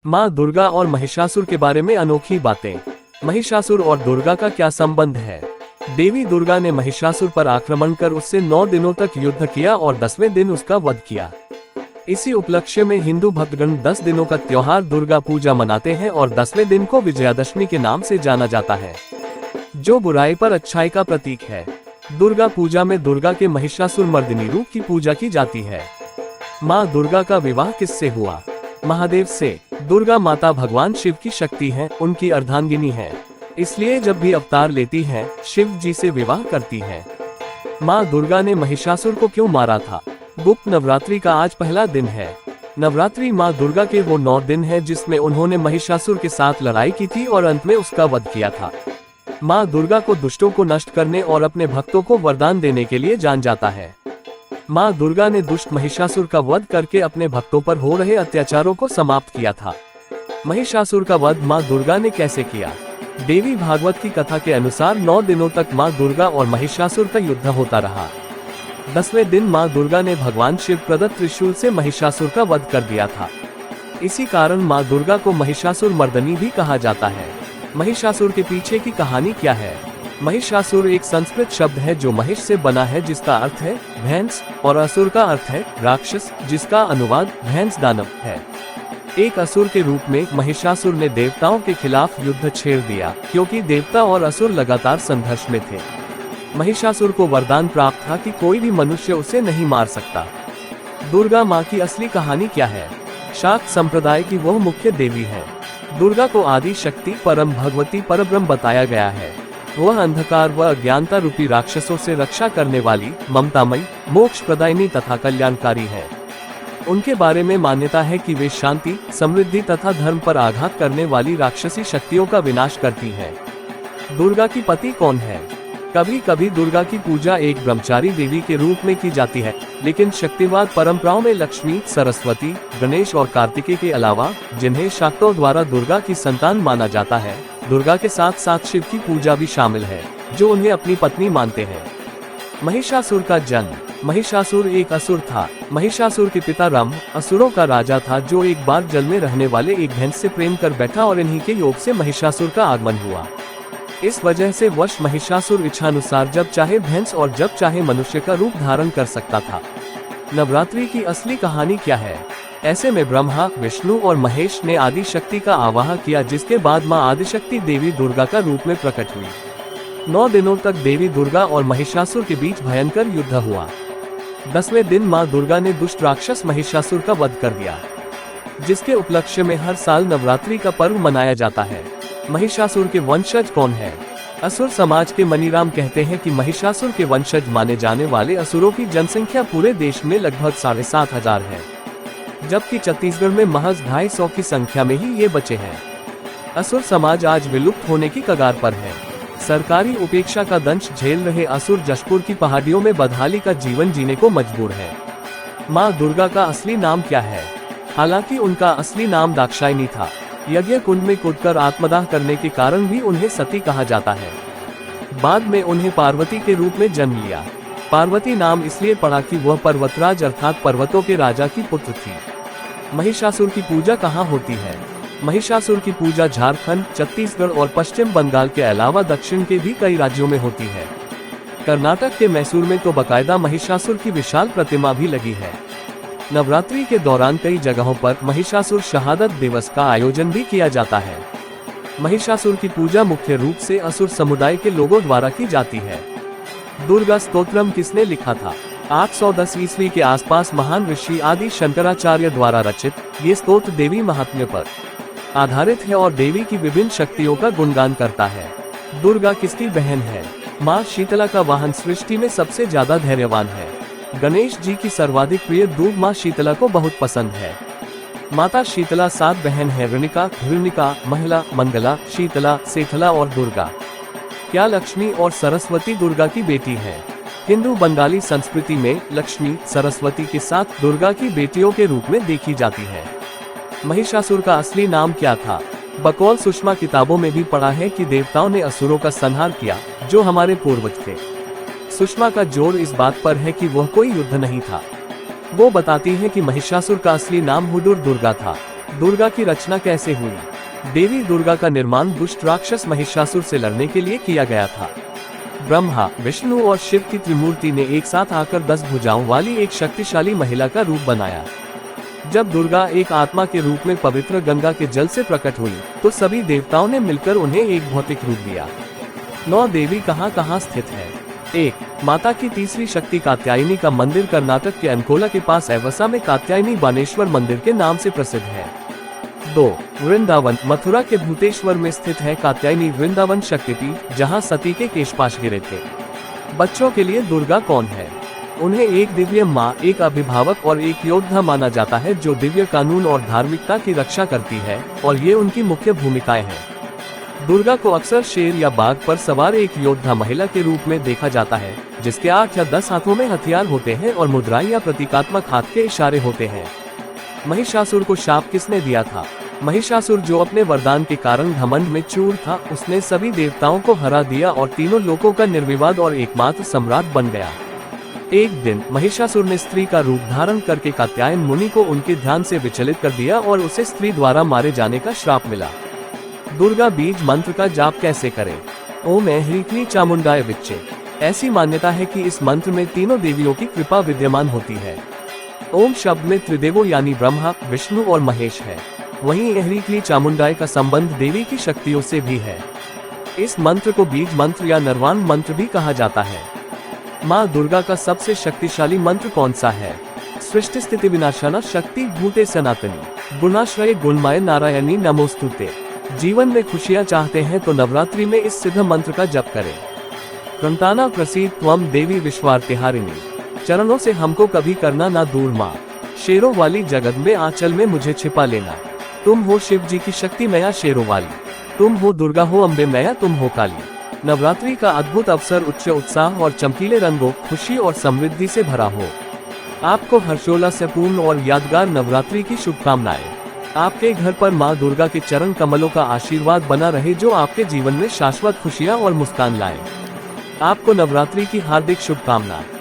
माँ दुर्गा और महिषासुर के बारे में अनोखी बातें। महिषासुर और दुर्गा का क्या संबंध है? देवी दुर्गा ने महिषासुर पर आक्रमण कर उससे 9 दिनों तक युद्ध किया और 10वें दिन उसका वध किया। इसी उपलक्ष्य में हिंदू भक्तगण 10 दिनों का त्योहार दुर्गा पूजा मनाते हैं और 10वें दिन को विजयादशमी के नाम से जाना जाता है, जो बुराई पर अच्छाई का प्रतीक है। दुर्गा पूजा में दुर्गा के महिषासुर मर्दिनी रूप की पूजा की जाती है। माँ दुर्गा का विवाह किससे हुआ? महादेव से। दुर्गा माता भगवान शिव की शक्ति हैं, उनकी अर्धांगिनी हैं। इसलिए जब भी अवतार लेती हैं, शिव जी से विवाह करती हैं। माँ दुर्गा ने महिषासुर को क्यों मारा था? गुप्त नवरात्रि का आज पहला दिन है। नवरात्रि माँ दुर्गा के वो 9 दिन है जिसमें उन्होंने महिषासुर के साथ लड़ाई की थी और अंत में उसका वध किया था। माँ दुर्गा को दुष्टों को नष्ट करने और अपने भक्तों को वरदान देने के लिए जान जाता है। माँ दुर्गा ने दुष्ट महिषासुर का वध करके अपने भक्तों पर हो रहे अत्याचारों को समाप्त किया था। महिषासुर का वध माँ दुर्गा ने कैसे किया? देवी भागवत की कथा के अनुसार 9 दिनों तक माँ दुर्गा और महिषासुर का युद्ध होता रहा। 10वें दिन माँ दुर्गा ने भगवान शिव प्रदत्त त्रिशूल से महिषासुर का वध कर दिया था। इसी कारण माँ दुर्गा को महिषासुर मर्दनी भी कहा जाता है। महिषासुर के पीछे की कहानी क्या है? महिषासुर एक संस्कृत शब्द है जो महिष से बना है, जिसका अर्थ है भैंस, और असुर का अर्थ है राक्षस, जिसका अनुवाद भैंस दानव है। एक असुर के रूप में महिषासुर ने देवताओं के खिलाफ युद्ध छेड़ दिया, क्योंकि देवता और असुर लगातार संघर्ष में थे। महिषासुर को वरदान प्राप्त था कि कोई भी मनुष्य उसे नहीं मार सकता। दुर्गा माँ की असली कहानी क्या है? शाक्त संप्रदाय की वह मुख्य देवी है। दुर्गा को आदि शक्ति, परम भगवती, परब्रह्म बताया गया है। वह अंधकार व अज्ञानता रूपी राक्षसों से रक्षा करने वाली, ममतामयी, मोक्ष प्रदायिनी तथा कल्याणकारी है। उनके बारे में मान्यता है कि वे शांति, समृद्धि तथा धर्म पर आघात करने वाली राक्षसी शक्तियों का विनाश करती है। दुर्गा की पति कौन है? कभी कभी दुर्गा की पूजा एक ब्रह्मचारी देवी के रूप में की जाती है, लेकिन शक्तिवाद परंपराओं में लक्ष्मी, सरस्वती, गणेश और कार्तिकेय के अलावा, जिन्हें शाक्तों द्वारा दुर्गा की संतान माना जाता है, दुर्गा के साथ साथ शिव की पूजा भी शामिल है, जो उन्हें अपनी पत्नी मानते हैं। महिषासुर का जन्म। महिषासुर एक असुर था। महिषासुर के पिता रंभ असुरों का राजा था, जो एक बार जल में रहने वाले एक भैंस से प्रेम कर बैठा और इन्हीं के योग से महिषासुर का आगमन हुआ। इस वजह से वश महिषासुर इच्छानुसार जब चाहे भैंस और जब चाहे मनुष्य का रूप धारण कर सकता था। नवरात्रि की असली कहानी क्या है? ऐसे में ब्रह्मा, विष्णु और महेश ने आदि शक्ति का आवाहन किया, जिसके बाद मां आदिशक्ति देवी दुर्गा का रूप में प्रकट हुई। 9 दिनों तक देवी दुर्गा और महिषासुर के बीच भयंकर युद्ध हुआ। 10वें दिन मां दुर्गा ने दुष्ट राक्षस महिषासुर का वध कर दिया, जिसके उपलक्ष्य में हर साल नवरात्रि का पर्व मनाया जाता है। महिषासुर के वंशज कौन है? असुर समाज के मनीराम कहते हैं कि महिषासुर के वंशज माने जाने वाले असुरों की जनसंख्या पूरे देश में लगभग 7,500 है, जबकि छत्तीसगढ़ में महज 250 की संख्या में ही ये बचे हैं। असुर समाज आज विलुप्त होने की कगार पर है। सरकारी उपेक्षा का दंश झेल रहे असुर जशपुर की पहाड़ियों में बदहाली का जीवन जीने को मजबूर है। माँ दुर्गा का असली नाम क्या है? हालांकि उनका असली नाम दाक्षायणी था। यज्ञ कुंड में कूदकर आत्मदाह करने के कारण भी उन्हें सती कहा जाता है। बाद में उन्हें पार्वती के रूप में जन्म लिया। पार्वती नाम इसलिए पड़ा कि वह पर्वतराज अर्थात पर्वतों के राजा की पुत्र थी। महिषासुर की पूजा कहाँ होती है? महिषासुर की पूजा झारखंड, छत्तीसगढ़ और पश्चिम बंगाल के अलावा दक्षिण के भी कई राज्यों में होती है। कर्नाटक के मैसूर में तो बकायदा महिषासुर की विशाल प्रतिमा भी लगी है। नवरात्रि के दौरान कई जगहों पर महिषासुर शहादत दिवस का आयोजन भी किया जाता है। महिषासुर की पूजा मुख्य रूप से असुर समुदाय के लोगों द्वारा की जाती है। दुर्गा स्तोत्रम किसने लिखा था? 810 ईस्वी के आसपास महान ऋषि आदि शंकराचार्य द्वारा रचित ये स्तोत्र देवी महात्म्य पर आधारित है और देवी की विभिन्न शक्तियों का गुणगान करता है। दुर्गा किसकी बहन है? माँ शीतला का वाहन सृष्टि में सबसे ज्यादा धैर्यवान है। गणेश जी की सर्वाधिक प्रिय दूध माँ शीतला को बहुत पसंद है। माता शीतला 7 बहन है: ऋणिका, घृणिका, महिला, मंगला, शीतला, सेथला और दुर्गा। क्या लक्ष्मी और सरस्वती दुर्गा की बेटी है? हिंदू बंगाली संस्कृति में लक्ष्मी सरस्वती के साथ दुर्गा की बेटियों के रूप में देखी जाती है। महिषासुर का असली नाम क्या था? बकौल सुषमा किताबों में भी पढ़ा है कि देवताओं ने असुरों का संहार किया, जो हमारे पूर्वज थे। सुषमा का जोर इस बात पर है कि वह कोई युद्ध नहीं था। वो बताती है कि महिषासुर का असली नाम हुदुर दुर्गा था, दुर्गा की रचना कैसे हुई? देवी दुर्गा का निर्माण दुष्ट राक्षस महिषासुर से लड़ने के लिए किया गया था। ब्रह्मा, विष्णु और शिव की त्रिमूर्ति ने एक साथ आकर 10 भुजाओं वाली एक शक्तिशाली महिला का रूप बनाया। जब दुर्गा एक आत्मा के रूप में पवित्र गंगा के जल से प्रकट हुई, तो सभी देवताओं ने मिलकर उन्हें एक भौतिक रूप दिया। 9 देवी कहाँ स्थित है? 1. माता की तीसरी शक्ति कात्यायनी का मंदिर कर्नाटक के अंकोला के पास एवसा में कात्यायनी बानेश्वर मंदिर के नाम से प्रसिद्ध है। 2. वृंदावन, मथुरा के भूतेश्वर में स्थित है कात्यायनी वृंदावन शक्तिपीठ, जहां सती के केशपाश गिरे थे। बच्चों के लिए दुर्गा कौन है? उन्हें एक दिव्य माँ, एक अभिभावक और एक योद्धा माना जाता है जो दिव्य कानून और धार्मिकता की रक्षा करती है, और ये उनकी मुख्य भूमिकाएं हैं। दुर्गा को अक्सर शेर या बाघ पर सवार एक योद्धा महिला के रूप में देखा जाता है, जिसके 8 या 10 हाथों में हथियार होते हैं और मुद्राएं या प्रतीकात्मक हाथ के इशारे होते हैं। महिषासुर को शाप किसने दिया था? महिषासुर, जो अपने वरदान के कारण घमंड में चूर था, उसने सभी देवताओं को हरा दिया और तीनों लोकों का निर्विवाद और एकमात्र सम्राट बन गया। एक दिन महिषासुर ने स्त्री का रूप धारण करके कात्यायन मुनि को उनके ध्यान से विचलित कर दिया और उसे स्त्री द्वारा मारे जाने का श्राप मिला। दुर्गा बीज मंत्र का जाप कैसे करें? ओम ऐं क्लीं चामुंडाय विच्चे। ऐसी मान्यता है कि इस मंत्र में तीनों देवियों की कृपा विद्यमान होती है। ओम शब्द में त्रिदेवों यानी ब्रह्मा, विष्णु और महेश है। वहीं ऐं क्लीं चामुंडाय का संबंध देवी की शक्तियों से भी है। इस मंत्र को बीज मंत्र या नरवाण मंत्र भी कहा जाता है। माँ दुर्गा का सबसे शक्तिशाली मंत्र कौन सा है? सृष्टि स्थिति विनाशाना शक्ति भूते सनातनी गुणाश्रय गुणमय नारायणी नमोस्तुते। जीवन में खुशियाँ चाहते हैं तो नवरात्रि में इस सिद्ध मंत्र का जप करें। संताना प्रसीद त्वम देवी विश्वार्तिहारिणी। चरणों से हमको कभी करना ना दूर माँ। शेरों वाली जगत में आंचल में मुझे छिपा लेना। तुम हो शिव जी की शक्ति मैया शेरों वाली। तुम हो दुर्गा, हो अम्बे मैया, तुम हो काली। नवरात्रि का अद्भुत अवसर उच्च उत्साह और चमकीले रंगों, खुशी और समृद्धि से भरा हो। आपको हर्षोल्लास से पूर्ण और यादगार नवरात्रि की शुभकामनाएं। आपके घर पर माँ दुर्गा के चरण कमलों का आशीर्वाद बना रहे, जो आपके जीवन में शाश्वत खुशियाँ और मुस्कान लाए। आपको नवरात्रि की हार्दिक शुभकामनाएं।